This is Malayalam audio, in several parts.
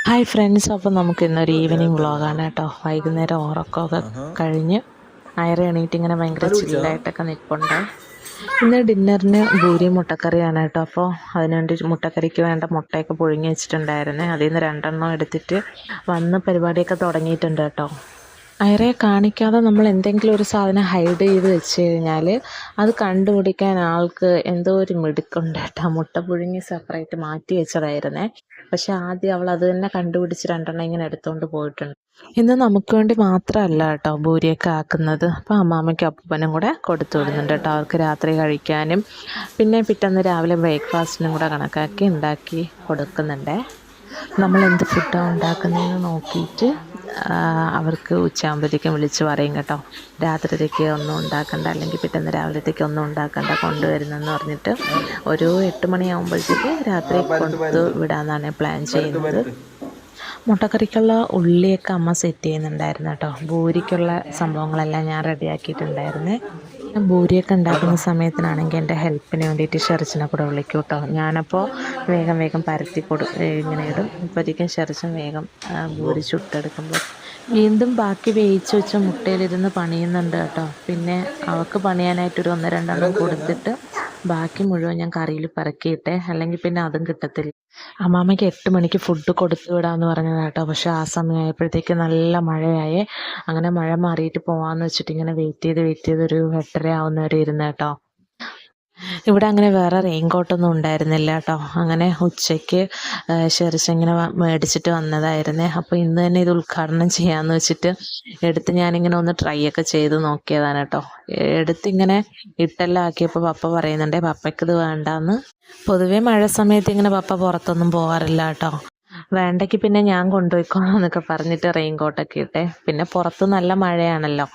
ഹായ് ഫ്രണ്ട്സ്, അപ്പോൾ നമുക്ക് ഇന്നൊരു ഈവനിങ് വ്ളോഗാണ് കേട്ടോ. വൈകുന്നേരം ഉറക്കമൊക്കെ കഴിഞ്ഞ് അയറ് എണീറ്റ് ഇങ്ങനെ ഭയങ്കര ചില്ലായിട്ടൊക്കെ നിൽപ്പുണ്ട്. ഇന്ന് ഡിന്നറിന് പൂരിയും മുട്ടക്കറിയാണ് കേട്ടോ. അപ്പോൾ അതിനുവേണ്ടി മുട്ടക്കറിക്ക് വേണ്ട മുട്ടയൊക്കെ പുഴുങ്ങി വെച്ചിട്ടുണ്ടായിരുന്നേ. അതിൽ നിന്ന് 2 എടുത്തിട്ട് വന്ന് പരിപാടിയൊക്കെ തുടങ്ങിയിട്ടുണ്ട് കേട്ടോ. അയറയെ കാണിക്കാതെ നമ്മൾ എന്തെങ്കിലും ഒരു സാധനം ഹൈഡ് ചെയ്ത് വെച്ച് കഴിഞ്ഞാൽ അത് കണ്ടുപിടിക്കാൻ ആൾക്ക് എന്തോ ഒരു മിടുക്കുണ്ട് കേട്ടോ. മുട്ട പുഴുങ്ങി സെപ്പറേറ്റ് മാറ്റി വെച്ചതായിരുന്നേ. പക്ഷെ ആദ്യം അവൾ അത് തന്നെ കണ്ടുപിടിച്ച് 2 ഇങ്ങനെ എടുത്തുകൊണ്ട് പോയിട്ടുണ്ട്. ഇന്ന് നമുക്ക് വേണ്ടി മാത്രമല്ല കേട്ടോ ഭൂരിയൊക്കെ ആക്കുന്നത്. അപ്പോൾ അമ്മാമ്മയ്ക്കും അപ്പൂപ്പനും കൂടെ കൊടുത്തു വിടുന്നുണ്ട് കേട്ടോ. അവർക്ക് രാത്രി കഴിക്കാനും പിന്നെ പിറ്റേന്ന് രാവിലെ ബ്രേക്ക്ഫാസ്റ്റിനും കൂടെ കണക്കാക്കി ഉണ്ടാക്കി കൊടുക്കുന്നുണ്ടേ. നമ്മൾ എന്ത് ഫുഡാണ് ഉണ്ടാക്കുന്നതെന്ന് നോക്കിയിട്ട് അവർക്ക് ഉച്ചയാകുമ്പോഴത്തേക്കും വിളിച്ച് പറയും കേട്ടോ. രാത്രിയിലേക്ക് ഒന്നും ഉണ്ടാക്കണ്ട, അല്ലെങ്കിൽ പിറ്റേന്ന് രാവിലത്തേക്ക് ഒന്നും ഉണ്ടാക്കണ്ട, കൊണ്ടുവരുന്നെന്ന് പറഞ്ഞിട്ട് ഒരു 8 മണിയാകുമ്പോഴത്തേക്ക് രാത്രി കൊടുത്ത് വിടാമെന്നാണ് പ്ലാൻ ചെയ്യുന്നത്. മുട്ടക്കറിക്കുള്ള ഉള്ളിയൊക്കെ അമ്മ സെറ്റ് ചെയ്യുന്നുണ്ടായിരുന്നു കേട്ടോ. ഭൂരിക്കുള്ള സംഭവങ്ങളെല്ലാം ഞാൻ റെഡിയാക്കിയിട്ടുണ്ടായിരുന്നേ. ഭൂരിയൊക്കെ ഉണ്ടാക്കുന്ന സമയത്തിനാണെങ്കിൽ എൻ്റെ ഹെൽപ്പിന് വേണ്ടിയിട്ട് ഷെറിച്ചിനെ കൂടെ വിളിക്കും കേട്ടോ. ഞാനപ്പോൾ വേഗം പരത്തി ഇങ്ങനെ ഇടും. ഇപ്പോഴത്തേക്കും ഷെറിച്ചും വേഗം ഭൂരി ചുട്ടെടുക്കുമ്പോൾ വീണ്ടും ബാക്കി വേവിച്ച് വെച്ച മുട്ടയിലിരുന്ന് പണിയുന്നുണ്ട് കേട്ടോ. പിന്നെ അവൾക്ക് പണിയാനായിട്ടൊരു 1-2 കൊടുത്തിട്ട് ബാക്കി മുഴുവൻ ഞാൻ കറിയിൽ പറക്കിയിട്ടെ, അല്ലെങ്കിൽ പിന്നെ അതും കിട്ടത്തില്ല. അമ്മാമ്മയ്ക്ക് 8 മണിക്ക് ഫുഡ് കൊടുത്തു വിടാമെന്ന് പറഞ്ഞത് കേട്ടോ. പക്ഷേ ആ സമയമായപ്പോഴത്തേക്ക് നല്ല മഴയായേ. അങ്ങനെ മഴ മാറിയിട്ട് പോകാമെന്ന് വെച്ചിട്ട് ഇങ്ങനെ വെയിറ്റ് ചെയ്ത് ഒരു 8:30 ആവുന്നവരെ ഇരുന്ന് കേട്ടോ. ഇവിടെ അങ്ങനെ വേറെ റെയിൻകോട്ടൊന്നും ഉണ്ടായിരുന്നില്ല കേട്ടോ. അങ്ങനെ ഉച്ചയ്ക്ക് ഷെറിച്ചിങ്ങനെ മേടിച്ചിട്ട് വന്നതായിരുന്നേ. അപ്പോൾ ഇന്ന് തന്നെ ഇത് ഉദ്ഘാടനം ചെയ്യാമെന്ന് വെച്ചിട്ട് എടുത്ത് ഞാനിങ്ങനെ ഒന്ന് ട്രൈ ഒക്കെ ചെയ്ത് നോക്കിയതാണ് കേട്ടോ. എടുത്തിങ്ങനെ ഇട്ടെല്ലാം ആക്കിയപ്പോൾ പപ്പ പറയുന്നുണ്ടേ പപ്പയ്ക്കിത് വേണ്ടാന്ന്. പൊതുവേ മഴ സമയത്ത് ഇങ്ങനെ പപ്പ പുറത്തൊന്നും പോകാറില്ല കേട്ടോ. വേണ്ടെങ്കിൽ പിന്നെ ഞാൻ കൊണ്ടുപോയിക്കോളാം എന്നൊക്കെ പറഞ്ഞിട്ട് റെയിൻകോട്ടൊക്കെ ഇട്ടെ. പിന്നെ പുറത്ത് നല്ല മഴയാണല്ലോ.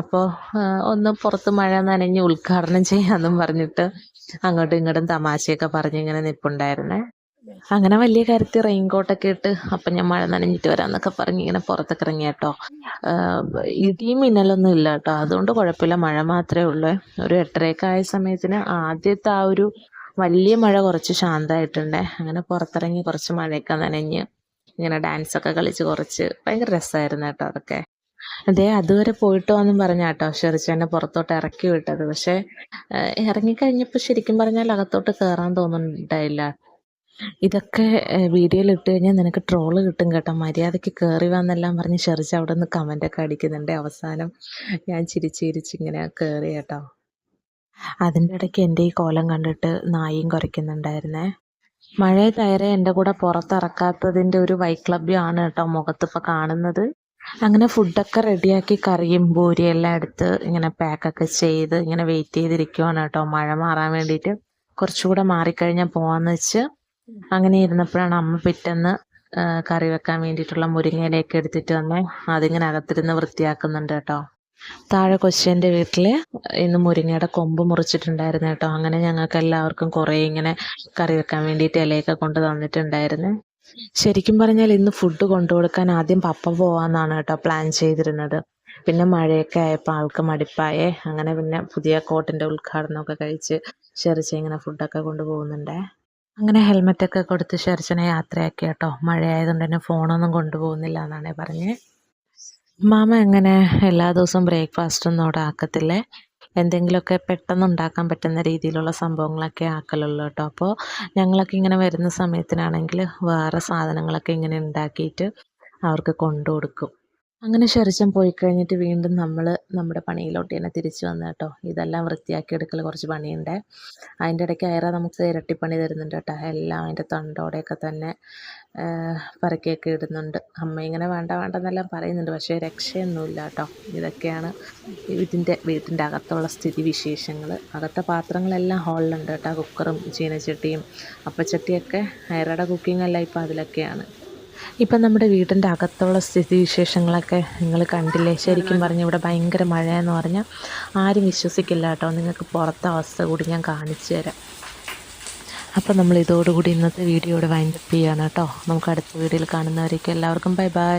അപ്പോൾ ഒന്ന് പുറത്ത് മഴ നനഞ്ഞ് ഉദ്ഘാടനം ചെയ്യാമെന്നും പറഞ്ഞിട്ട് അങ്ങോട്ടും ഇങ്ങോട്ടും തമാശയൊക്കെ പറഞ്ഞ് ഇങ്ങനെ നിൽപ്പുണ്ടായിരുന്നേ. അങ്ങനെ വലിയ കാര്യത്തിൽ റെയിൻകോട്ടൊക്കെ ഇട്ട് അപ്പം ഞാൻ മഴ നനഞ്ഞിട്ട് വരാമെന്നൊക്കെ പറഞ്ഞ് ഇങ്ങനെ പുറത്തൊക്കെ ഇറങ്ങി കേട്ടോ. ഇടിയും മിന്നലൊന്നും ഇല്ല കേട്ടോ, അതുകൊണ്ട് കുഴപ്പമില്ല. മഴ മാത്രമേ ഉള്ളൂ. ഒരു 8:30 ആയ സമയത്തിന് ആദ്യത്തെ ആ ഒരു വലിയ മഴ കുറച്ച് ശാന്തമായിട്ടുണ്ടേ. അങ്ങനെ പുറത്തിറങ്ങി കുറച്ച് മഴയൊക്കെ നനഞ്ഞ് ഇങ്ങനെ ഡാൻസൊക്കെ കളിച്ച് കുറച്ച് ഭയങ്കര രസമായിരുന്നു കേട്ടോ അതൊക്കെ. അതെ, അതുവരെ പോയിട്ട് വന്നും പറഞ്ഞാട്ടോ ഷെറിച്ചെന്നെ പുറത്തോട്ട് ഇറക്കി വിട്ടത്. പക്ഷേ ഇറങ്ങിക്കഴിഞ്ഞപ്പോൾ ശരിക്കും പറഞ്ഞാൽ അകത്തോട്ട് കയറാൻ തോന്നുന്നുണ്ടായില്ല. ഇതൊക്കെ വീഡിയോയിൽ ഇട്ട് കഴിഞ്ഞാൽ നിനക്ക് ട്രോള് കിട്ടും കേട്ടോ, മര്യാദയ്ക്ക് കയറി വന്നെല്ലാം പറഞ്ഞ് ഷെറിച്ച് അവിടെ നിന്ന് കമൻ്റൊക്കെ അടിക്കുന്നുണ്ട്. അവസാനം ഞാൻ ചിരിച്ചിങ്ങനെ കയറി കേട്ടോ. അതിൻ്റെ ഇടയ്ക്ക് എൻ്റെ ഈ കോലം കണ്ടിട്ട് നായിയും കുരയ്ക്കുന്നുണ്ടായിരുന്നേ. മഴയത്തയറെ എൻ്റെ കൂടെ പുറത്തിറക്കാത്തതിൻ്റെ ഒരു വൈക്ലഭ്യമാണ് കേട്ടോ മുഖത്തിപ്പോൾ കാണുന്നത്. അങ്ങനെ ഫുഡൊക്കെ റെഡിയാക്കി കറിയും പൂരിയെല്ലാം എടുത്ത് ഇങ്ങനെ പാക്കൊക്കെ ചെയ്ത് ഇങ്ങനെ വെയിറ്റ് ചെയ്തിരിക്കുവാണ് കേട്ടോ മഴ മാറാൻ വേണ്ടിയിട്ട്. കുറച്ചുകൂടെ മാറിക്കഴിഞ്ഞാൽ പോകാമെന്ന് വെച്ച് അങ്ങനെ ഇരുന്നപ്പോഴാണ് അമ്മ പിറ്റേന്ന് കറി വെക്കാൻ വേണ്ടിയിട്ടുള്ള മുരിങ്ങയിലേക്ക് എടുത്തിട്ട് വന്ന് അതിങ്ങനെ അകത്തിരുന്ന് വൃത്തിയാക്കുന്നുണ്ട് കേട്ടോ. താഴെ കൊച്ചിൻ്റെ വീട്ടിൽ ഇന്ന് മുരിങ്ങയുടെ കൊമ്പ് മുറിച്ചിട്ടുണ്ടായിരുന്നു കേട്ടോ. അങ്ങനെ ഞങ്ങൾക്ക് എല്ലാവർക്കും കുറേ ഇങ്ങനെ കറി വെക്കാൻ വേണ്ടിയിട്ട് ഇലയൊക്കെ കൊണ്ട് തന്നിട്ടുണ്ടായിരുന്നു. ശരിക്കും പറഞ്ഞാൽ ഇന്ന് ഫുഡ് കൊണ്ടുകൊടുക്കാൻ ആദ്യം പപ്പ പോവാന്നാണ് കേട്ടോ പ്ലാൻ ചെയ്തിരുന്നത്. പിന്നെ മഴയൊക്കെ ആയപ്പോൾ ആൾക്ക് മടുപ്പായേ. അങ്ങനെ പിന്നെ പുതിയ കോട്ടിൻ്റെ ഉദ്ഘാടനമൊക്കെ കഴിച്ച് ഷെറിച്ച ഇങ്ങനെ ഫുഡൊക്കെ കൊണ്ടുപോകുന്നുണ്ടേ. അങ്ങനെ ഹെൽമെറ്റൊക്കെ കൊടുത്ത് ഷെറിച്ചനെ യാത്രയാക്കി കേട്ടോ. മഴയായതുകൊണ്ട് തന്നെ ഫോണൊന്നും കൊണ്ടുപോകുന്നില്ല എന്നാണ് പറഞ്ഞത്. മാമ അങ്ങനെ എല്ലാ ദിവസവും ബ്രേക്ക്ഫാസ്റ്റൊന്നും അവിടെ ആക്കത്തില്ലേ. എന്തെങ്കിലുമൊക്കെ പെട്ടെന്ന് ഉണ്ടാക്കാൻ പറ്റുന്ന രീതിയിലുള്ള സംഭവങ്ങളൊക്കെ ആക്കലുള്ളൂ കേട്ടോ. അപ്പോൾ ഞങ്ങളൊക്കെ ഇങ്ങനെ വരുന്ന സമയത്തിനാണെങ്കിൽ വേറെ സാധനങ്ങളൊക്കെ ഇങ്ങനെ ഉണ്ടാക്കിയിട്ട് അവർക്ക് കൊണ്ടു കൊടുക്കും. അങ്ങനെ ഷെറിച്ചൻ പോയി കഴിഞ്ഞിട്ട് വീണ്ടും നമ്മൾ നമ്മുടെ പണിയിലോട്ട് തന്നെ തിരിച്ചു വന്നു കേട്ടോ. ഇതെല്ലാം വൃത്തിയാക്കി എടുക്കൽ കുറച്ച് പണിയുണ്ട്. അതിൻ്റെ ഇടയ്ക്ക് അയറ നമുക്ക് ഇരട്ടിപ്പണി തരുന്നുണ്ട് കേട്ടോ. എല്ലാം അതിൻ്റെ തണ്ടോടെയൊക്കെ തന്നെ പറക്കിയൊക്കെ ഇടുന്നുണ്ട്. അമ്മ ഇങ്ങനെ വേണ്ടെന്നെല്ലാം പറയുന്നുണ്ട്, പക്ഷേ രക്ഷയൊന്നുമില്ല കേട്ടോ. ഇതൊക്കെയാണ് വീട്ടിൻ്റെ അകത്തുള്ള സ്ഥിതി വിശേഷങ്ങൾ. അകത്തെ പാത്രങ്ങളെല്ലാം ഹോളിലുണ്ട് കേട്ടോ. കുക്കറും ചീനച്ചട്ടിയും അപ്പച്ചട്ടിയൊക്കെ അയറയുടെ കുക്കിംഗ് എല്ലാം ഇപ്പോൾ അതിലൊക്കെയാണ്. ഇപ്പം നമ്മുടെ വീടിൻ്റെ അകത്തുള്ള സ്ഥിതി വിശേഷങ്ങളൊക്കെ നിങ്ങൾ കണ്ടില്ലേ. ശരിക്കും പറഞ്ഞാൽ ഇവിടെ ഭയങ്കര മഴയെന്ന് പറഞ്ഞാൽ ആരും വിശ്വസിക്കില്ല കേട്ടോ. നിങ്ങൾക്ക് പുറത്തെ അവസ്ഥ കൂടി ഞാൻ കാണിച്ചു തരാം. അപ്പം നമ്മൾ ഇതോടുകൂടി ഇന്നത്തെ വീഡിയോ ഇവിടെ വൈൻഡപ്പ് ചെയ്യാണ് കേട്ടോ. നമുക്ക് അടുത്ത വീഡിയോയിൽ കാണുന്നവരേക്കും എല്ലാവർക്കും ബൈ ബൈ.